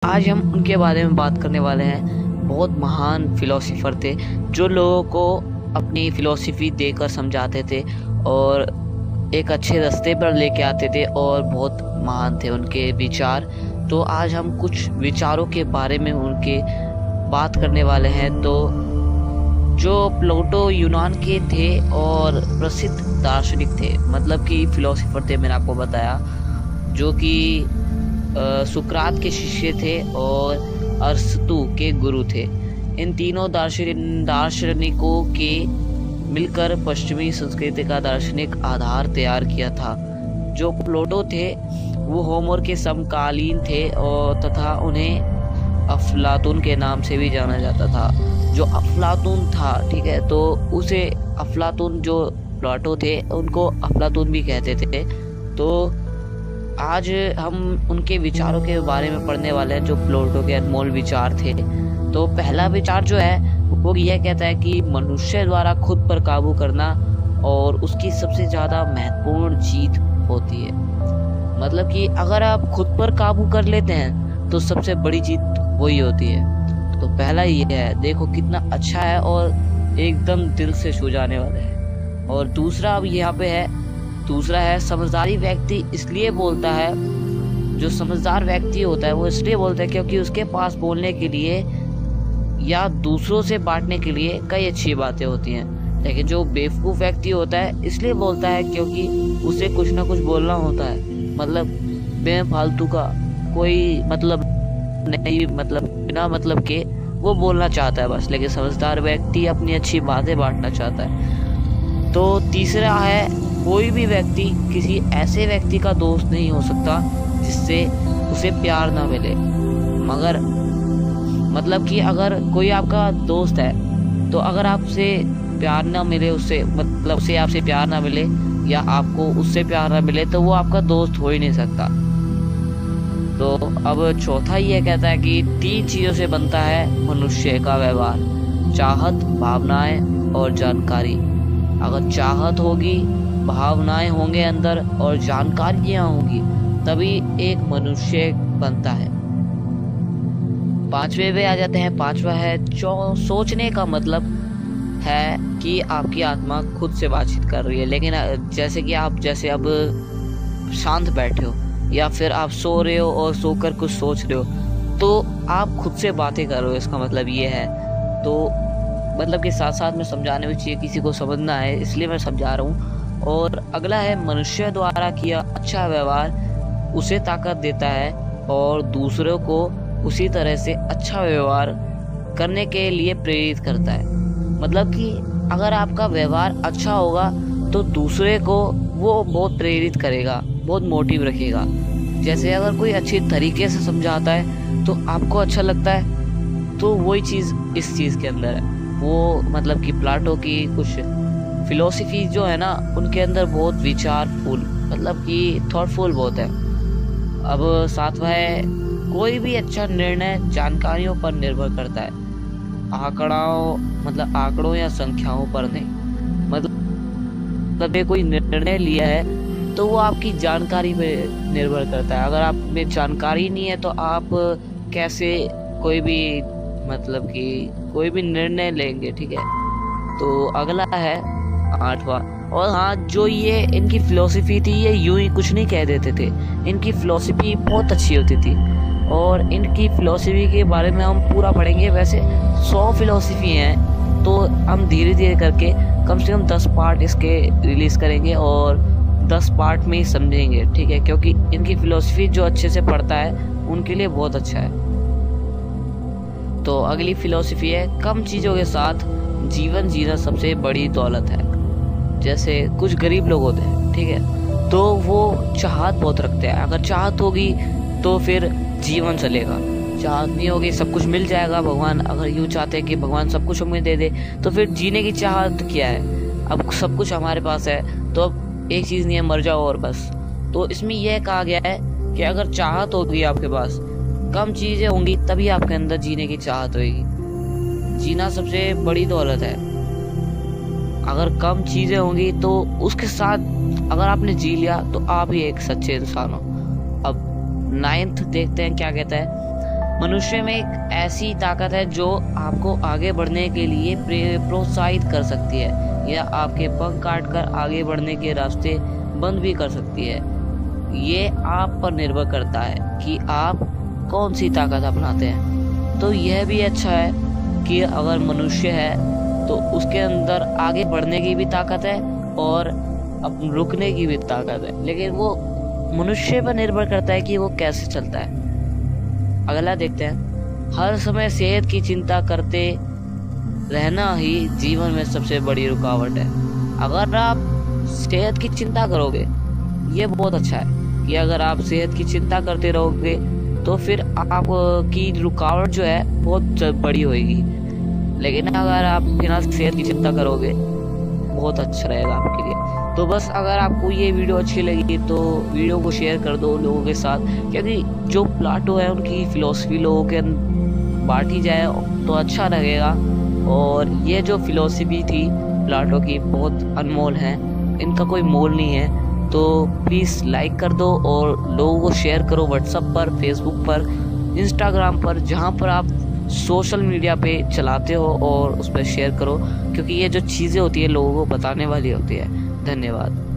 आज हम उनके बारे में बात करने वाले हैं। बहुत महान फिलोसोफर थे जो लोगों को अपनी फिलोसफी देकर समझाते थे और एक अच्छे रास्ते पर लेके आते थे और बहुत महान थे उनके विचार। तो आज हम कुछ विचारों के बारे में उनके बात करने वाले हैं। तो जो प्लेटो यूनान के थे और प्रसिद्ध दार्शनिक थे, मतलब कि फिलोसोफर थे, मैंने आपको बताया, जो कि सुकरात के शिष्य थे और अरस्तु के गुरु थे। इन तीनों दार्शनिकों के मिलकर पश्चिमी संस्कृति का दार्शनिक आधार तैयार किया था। जो प्लेटो थे वो होमर के समकालीन थे और तथा उन्हें अफलातून के नाम से भी जाना जाता था। जो अफलातून था, ठीक है, तो उसे अफलातून, जो प्लेटो थे उनको अफलातून भी कहते थे। तो आज हम उनके विचारों के बारे में पढ़ने वाले हैं जो प्लेटो के अनमोल विचार थे। तो पहला विचार जो है वो यह कहता है कि मनुष्य द्वारा खुद पर काबू करना और उसकी सबसे ज़्यादा महत्वपूर्ण जीत होती है। मतलब कि अगर आप खुद पर काबू कर लेते हैं तो सबसे बड़ी जीत वही होती है। तो पहला ये है, देखो कितना अच्छा है और एकदम दिल से छू जाने वाला है। और दूसरा अब यहाँ पे है, दूसरा है समझदारी व्यक्ति इसलिए बोलता है, जो समझदार व्यक्ति होता है वो इसलिए बोलता है क्योंकि उसके पास बोलने के लिए या दूसरों से बांटने के लिए कई अच्छी बातें होती हैं। लेकिन जो बेवकूफ़ व्यक्ति होता है इसलिए बोलता है क्योंकि उसे कुछ ना कुछ बोलना होता है, मतलब बेफालतू का कोई मतलब नहीं, मतलब बिना मतलब के वो बोलना चाहता है बस। लेकिन समझदार व्यक्ति अपनी अच्छी बातें बांटना चाहता है। तो तीसरा है, कोई भी व्यक्ति किसी ऐसे व्यक्ति का दोस्त नहीं हो सकता जिससे उसे प्यार ना मिले। मगर मतलब कि अगर कोई आपका दोस्त है तो अगर आपसे प्यार ना मिले, उससे मतलब उसे आपसे प्यार ना मिले या आपको उससे प्यार ना मिले तो वो आपका दोस्त हो ही नहीं सकता। तो अब चौथा ये कहता है कि 3 चीज़ों से बनता है मनुष्य का व्यवहार: चाहत, भावनाएं और जानकारी। अगर चाहत होगी, भावनाएं होंगे अंदर और जानकारियां होंगी, तभी एक मनुष्य बनता है। 5वें पे आ जाते हैं। 5वां है सोचने का मतलब है कि आपकी आत्मा खुद से बातचीत कर रही है। लेकिन जैसे कि आप अब शांत बैठे हो या फिर आप सो रहे हो और सोकर कुछ सोच रहे हो, तो आप खुद से बातें कर रहे हो, इसका मतलब ये है। तो मतलब के साथ साथ में समझाने में चाहिए, किसी को समझना है इसलिए मैं समझा रहा हूँ। और अगला है, मनुष्य द्वारा किया अच्छा व्यवहार उसे ताकत देता है और दूसरों को उसी तरह से अच्छा व्यवहार करने के लिए प्रेरित करता है। मतलब कि अगर आपका व्यवहार अच्छा होगा तो दूसरे को वो बहुत प्रेरित करेगा, बहुत मोटिव रखेगा। जैसे अगर कोई अच्छी तरीके से समझाता है तो आपको अच्छा लगता है, तो वही चीज़ इस चीज़ के अंदर है। वो मतलब कि प्लेटो की कुछ फिलोसफी जो है ना, उनके अंदर बहुत विचारफुल, मतलब कि थॉटफुल बहुत है। अब 7वां है, कोई भी अच्छा निर्णय जानकारियों पर निर्भर करता है, आंकड़ों या संख्याओं पर नहीं। मतलब कोई निर्णय लिया है तो वो आपकी जानकारी पे निर्भर करता है। अगर आप में जानकारी नहीं है तो आप कैसे कोई भी निर्णय लेंगे, ठीक है। तो अगला है 8वां। और हाँ, जो ये इनकी फिलोसफी थी, ये यूं ही कुछ नहीं कह देते थे, इनकी फिलोसफी बहुत अच्छी होती थी। और इनकी फिलोसफी के बारे में हम पूरा पढ़ेंगे। वैसे 100 फिलोसफी हैं, तो हम धीरे धीरे करके कम से कम 10 पार्ट इसके रिलीज़ करेंगे और 10 पार्ट में ही समझेंगे, ठीक है। क्योंकि इनकी फिलोसफी जो अच्छे से पढ़ता है उनके लिए बहुत अच्छा है। तो अगली फिलोसफी है, कम चीज़ों के साथ जीवन जीना सबसे बड़ी दौलत है। जैसे कुछ गरीब लोग होते हैं, ठीक है, तो वो चाहत बहुत रखते हैं। अगर चाहत होगी तो फिर जीवन चलेगा, चाहत नहीं होगी सब कुछ मिल जाएगा। भगवान अगर यूँ चाहते हैं कि भगवान सब कुछ हमें दे दे तो फिर जीने की चाहत क्या है? अब सब कुछ हमारे पास है तो अब एक चीज़ नहीं है, मर जाओ और बस। तो इसमें यह कहा गया है कि अगर चाहत होगी आपके पास, कम चीज़ें होंगी, तभी आपके अंदर जीने की चाहत होगी। जीना सबसे बड़ी दौलत है। अगर कम चीज़ें होंगी तो उसके साथ अगर आपने जी लिया तो आप ही एक सच्चे इंसान हो। अब 9th देखते हैं क्या कहता है। मनुष्य में एक ऐसी ताकत है जो आपको आगे बढ़ने के लिए प्रोत्साहित कर सकती है या आपके पंख काट कर आगे बढ़ने के रास्ते बंद भी कर सकती है। ये आप पर निर्भर करता है कि आप कौन सी ताकत अपनाते हैं। तो यह भी अच्छा है कि अगर मनुष्य है तो उसके अंदर आगे बढ़ने की भी ताकत है और रुकने की भी ताकत है, लेकिन वो मनुष्य पर निर्भर करता है कि वो कैसे चलता है। अगला देखते हैं, हर समय सेहत की चिंता करते रहना ही जीवन में सबसे बड़ी रुकावट है। अगर आप सेहत की चिंता करोगे, ये बहुत अच्छा है कि अगर आप सेहत की चिंता करते रहोगे तो फिर आपकी रुकावट जो है बहुत बड़ी होगी। लेकिन अगर आप बिना सेहत की चिंता करोगे, बहुत अच्छा रहेगा आपके लिए। तो बस अगर आपको ये वीडियो अच्छी लगी तो वीडियो को शेयर कर दो लोगों के साथ, क्योंकि जो प्लाटो है उनकी फिलॉसफी लोगों के बांटी जाए तो अच्छा लगेगा। और ये जो फिलॉसफी थी प्लाटो की बहुत अनमोल है, इनका कोई मोल नहीं है। तो प्लीज़ लाइक कर दो और लोगों को शेयर करो व्हाट्सएप पर, फेसबुक पर, इंस्टाग्राम पर, जहाँ पर आप सोशल मीडिया पे चलाते हो, और उस पर शेयर करो, क्योंकि ये जो चीज़ें होती है लोगों को बताने वाली होती है। धन्यवाद।